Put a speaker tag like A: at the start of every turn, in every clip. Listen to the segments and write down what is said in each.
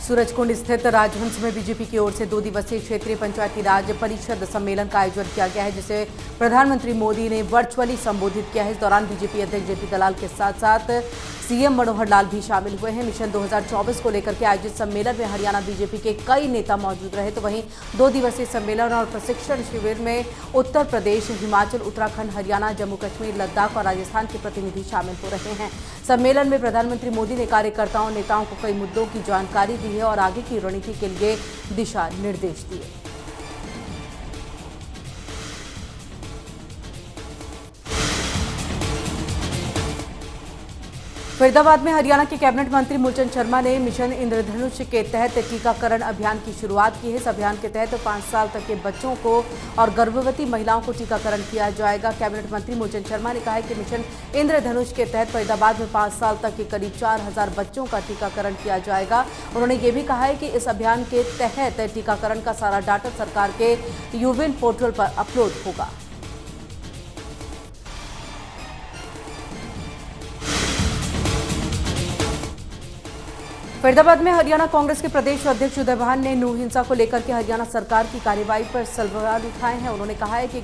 A: सूरजकुंड स्थित राजहंस में बीजेपी की ओर से 2 दिवसीय क्षेत्रीय पंचायती राज परिषद सम्मेलन का आयोजन किया गया है, जिसे प्रधानमंत्री मोदी ने वर्चुअली संबोधित किया है। इस दौरान बीजेपी अध्यक्ष जेपी दलाल के साथ साथ सीएम मनोहर लाल भी शामिल हुए हैं। मिशन 2024 को लेकर के आयोजित सम्मेलन में हरियाणा बीजेपी के कई नेता मौजूद रहे, तो वहीं 2 दिवसीय सम्मेलन और प्रशिक्षण शिविर में उत्तर प्रदेश, हिमाचल, उत्तराखंड, हरियाणा, जम्मू कश्मीर, लद्दाख और राजस्थान के प्रतिनिधि शामिल हो रहे हैं। सम्मेलन में प्रधानमंत्री मोदी ने कार्यकर्ताओं, नेताओं को कई मुद्दों की जानकारी दी है और आगे की रणनीति के लिए दिशा निर्देश दिए। फरीदाबाद में हरियाणा के कैबिनेट मंत्री मूलचंद शर्मा ने मिशन इंद्रधनुष के तहत टीकाकरण अभियान की शुरुआत की है। इस अभियान के तहत 5 साल तक के बच्चों को और गर्भवती महिलाओं को टीकाकरण किया जाएगा। कैबिनेट मंत्री मूलचंद शर्मा ने कहा है कि मिशन इंद्रधनुष के तहत फरीदाबाद में 5 साल तक के करीब 4000 बच्चों का टीकाकरण किया जाएगा। उन्होंने ये भी कहा है कि इस अभियान के तहत टीकाकरण का सारा डाटा सरकार के यूविन पोर्टल पर अपलोड होगा। फरीदाबाद में हरियाणा कांग्रेस के प्रदेश अध्यक्ष उदय भान ने नूह हिंसा को लेकर के हरियाणा सरकार की कार्रवाई पर सवाल उठाए हैं। उन्होंने कहा है कि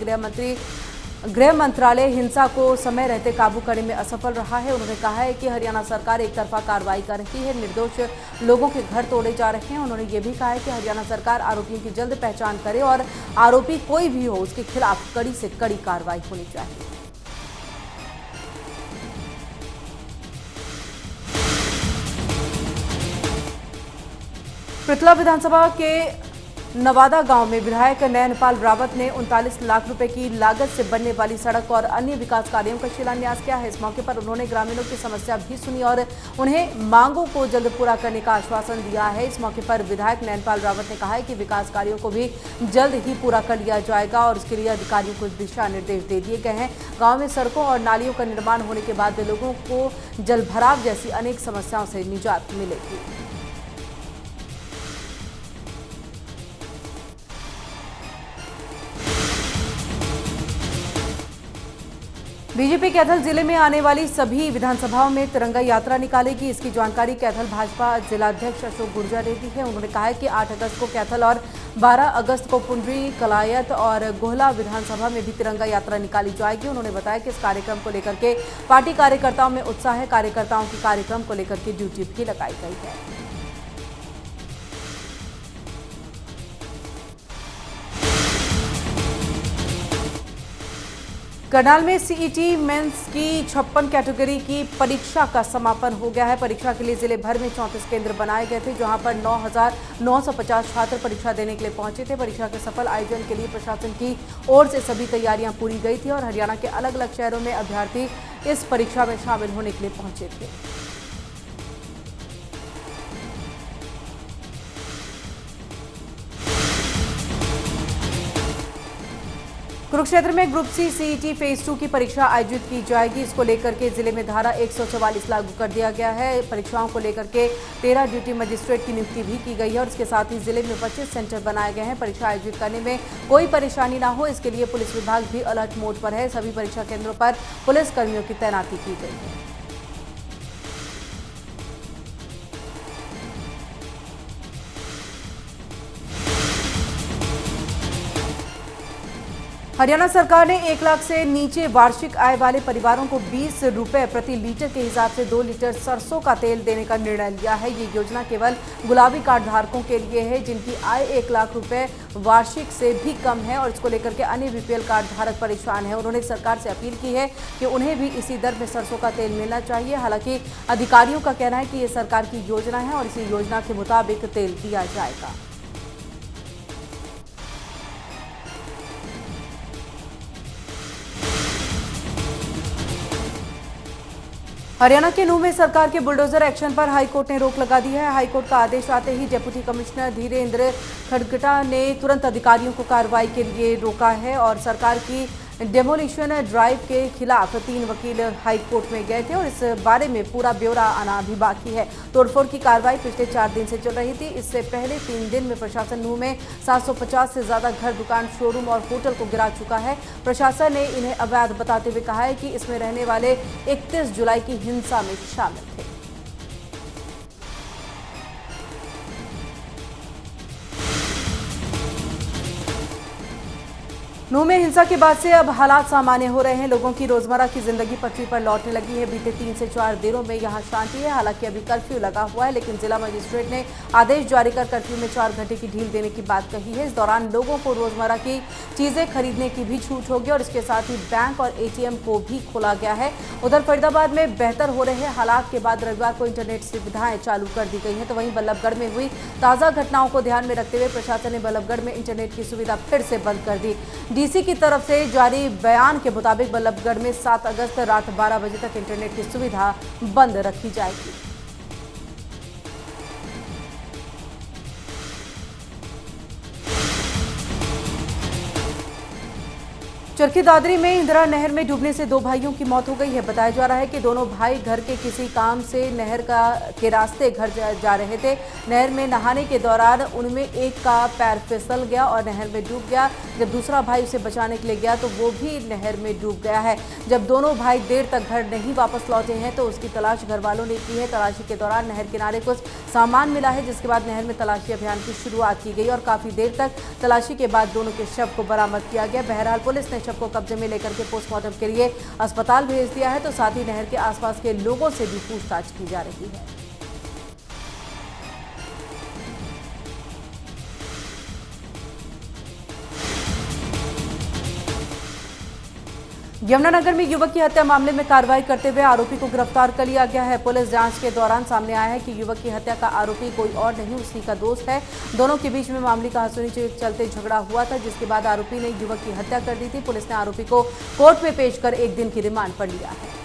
A: गृह मंत्रालय हिंसा को समय रहते काबू करने में असफल रहा है। उन्होंने कहा है कि हरियाणा सरकार एक तरफा कार्रवाई कर रही है, निर्दोष लोगों के घर तोड़े जा रहे हैं। उन्होंने ये भी कहा है कि हरियाणा सरकार आरोपियों की जल्द पहचान करे और आरोपी कोई भी हो उसके खिलाफ कड़ी से कड़ी कार्रवाई होनी चाहिए। पृथला विधानसभा के नवादा गांव में विधायक नयनपाल रावत ने 39 लाख रुपए की लागत से बनने वाली सड़क और अन्य विकास कार्यों का शिलान्यास किया है। इस मौके पर उन्होंने ग्रामीणों की समस्या भी सुनी और उन्हें मांगों को जल्द पूरा करने का आश्वासन दिया है। इस मौके पर विधायक नयनपाल रावत ने कहा है कि विकास कार्यों को भी जल्द ही पूरा कर लिया जाएगा और इसके लिए अधिकारियों को दिशा निर्देश दे दिए गए हैं। गाँव में सड़कों और नालियों का निर्माण होने के बाद लोगों को जलभराव जैसी अनेक समस्याओं से निजात मिलेगी। बीजेपी कैथल जिले में आने वाली सभी विधानसभाओं में तिरंगा यात्रा निकालेगी। इसकी जानकारी कैथल भाजपा जिलाध्यक्ष अशोक गुर्जर ने दी है। उन्होंने कहा है कि 8 अगस्त को कैथल और 12 अगस्त को पुंडरी, कलायत और गोहला विधानसभा में भी तिरंगा यात्रा निकाली जाएगी। उन्होंने बताया कि इस कार्यक्रम को लेकर के पार्टी कार्यकर्ताओं में उत्साह है। कार्यकर्ताओं की कार्यक्रम को लेकर के ड्यूटी भी लगाई गई है। करनाल में सीईटी मेंस की 56 कैटेगरी की परीक्षा का समापन हो गया है। परीक्षा के लिए जिले भर में 34 केंद्र बनाए गए थे, जहां पर 9,950 छात्र परीक्षा देने के लिए पहुंचे थे। परीक्षा के सफल आयोजन के लिए प्रशासन की ओर से सभी तैयारियां पूरी गई थी और हरियाणा के अलग अलग शहरों में अभ्यर्थी इस परीक्षा में शामिल होने के लिए पहुंचे थे। कुरुक्षेत्र में ग्रुप सी सीईटी फेज 2 की परीक्षा आयोजित की जाएगी। इसको लेकर के जिले में धारा 144 लागू कर दिया गया है। परीक्षाओं को लेकर के 13 ड्यूटी मजिस्ट्रेट की नियुक्ति भी की गई है और इसके साथ ही जिले में 25 सेंटर बनाए गए हैं। परीक्षा आयोजित करने में कोई परेशानी ना हो, इसके लिए पुलिस विभाग भी अलर्ट मोड पर है। सभी परीक्षा केंद्रों पर पुलिस कर्मियों की तैनाती की गई है। हरियाणा सरकार ने 1 लाख से नीचे वार्षिक आय वाले परिवारों को 20 रुपए प्रति लीटर के हिसाब से 2 लीटर सरसों का तेल देने का निर्णय लिया है। ये योजना केवल गुलाबी कार्ड धारकों के लिए है, जिनकी आय 1 लाख रुपए वार्षिक से भी कम है और इसको लेकर के अन्य बीपीएल कार्ड धारक परेशान है। उन्होंने सरकार से अपील की है कि उन्हें भी इसी दर में सरसों का तेल मिलना चाहिए। हालांकि अधिकारियों का कहना है कि ये सरकार की योजना है और इसी योजना के मुताबिक तेल दिया जाएगा। हरियाणा के नूह में सरकार के बुलडोजर एक्शन पर हाईकोर्ट ने रोक लगा दी है। हाईकोर्ट का आदेश आते ही डिप्टी कमिश्नर धीरेन्द्र खड़गटा ने तुरंत अधिकारियों को कार्रवाई के लिए रोका है और सरकार की डेमोलिशन ड्राइव के खिलाफ 3 वकील हाईकोर्ट में गए थे और इस बारे में पूरा ब्यौरा आना अभी बाकी है। तोड़फोड़ की कार्रवाई पिछले 4 दिन से चल रही थी। इससे पहले 3 दिन में प्रशासन नूह में 750 से ज्यादा घर, दुकान, शोरूम और होटल को गिरा चुका है। प्रशासन ने इन्हें अवैध बताते हुए कहा है कि इसमें रहने वाले 31 जुलाई की हिंसा में शामिल थे। नूह में हिंसा के बाद से अब हालात सामान्य हो रहे हैं। लोगों की रोजमर्रा की जिंदगी पटरी पर लौटने लगी है। बीते 3 से 4 दिनों में यहां शांति है। हालांकि अभी कर्फ्यू लगा हुआ है, लेकिन जिला मजिस्ट्रेट ने आदेश जारी कर कर्फ्यू में 4 घंटे की ढील देने की बात कही है। इस दौरान लोगों को रोजमर्रा की चीजें खरीदने की भी छूट होगी और इसके साथ ही बैंक और एटीएम को भी खोला गया है। उधर फरीदाबाद में बेहतर हो रहे हालात के बाद रविवार को इंटरनेट सुविधाएं चालू कर दी गई हैं। तो वहीं बल्लभगढ़ में हुई ताजा घटनाओं को ध्यान में रखते हुए प्रशासन ने बल्लभगढ़ में इंटरनेट की सुविधा फिर से बंद कर दी। डीसी की तरफ से जारी बयान के मुताबिक बल्लभगढ़ में 7 अगस्त रात 12 बजे तक इंटरनेट की सुविधा बंद रखी जाएगी। चरखी दादरी में इंदिरा नहर में डूबने से 2 भाइयों की मौत हो गई है। बताया जा रहा है कि दोनों भाई घर के किसी काम से नहर के रास्ते घर जा रहे थे। नहर में नहाने के दौरान उनमें एक का पैर फिसल गया और नहर में डूब गया। जब दूसरा भाई उसे बचाने के लिए गया तो वो भी नहर में डूब गया है। जब दोनों भाई देर तक घर नहीं वापस लौटे हैं तो उसकी तलाश घर वालों ने की है। तलाशी के दौरान नहर किनारे कुछ सामान मिला है, जिसके बाद नहर में तलाशी अभियान की शुरुआत की गई और काफी देर तक तलाशी के बाद दोनों के शव को बरामद किया गया। बहरहाल पुलिस ने शव को कब्जे में लेकर के पोस्टमार्टम के लिए अस्पताल भेज दिया है। तो साथ ही नहर के आसपास के लोगों से भी पूछताछ की जा रही है। यमुनानगर में युवक की हत्या मामले में कार्रवाई करते हुए आरोपी को गिरफ्तार कर लिया गया है। पुलिस जांच के दौरान सामने आया है कि युवक की हत्या का आरोपी कोई और नहीं, उसी का दोस्त है। दोनों के बीच में मामूली कहासुनी के चलते झगड़ा हुआ था, जिसके बाद आरोपी ने युवक की हत्या कर दी थी। पुलिस ने आरोपी को कोर्ट में पेश कर 1 दिन की रिमांड पर लिया है।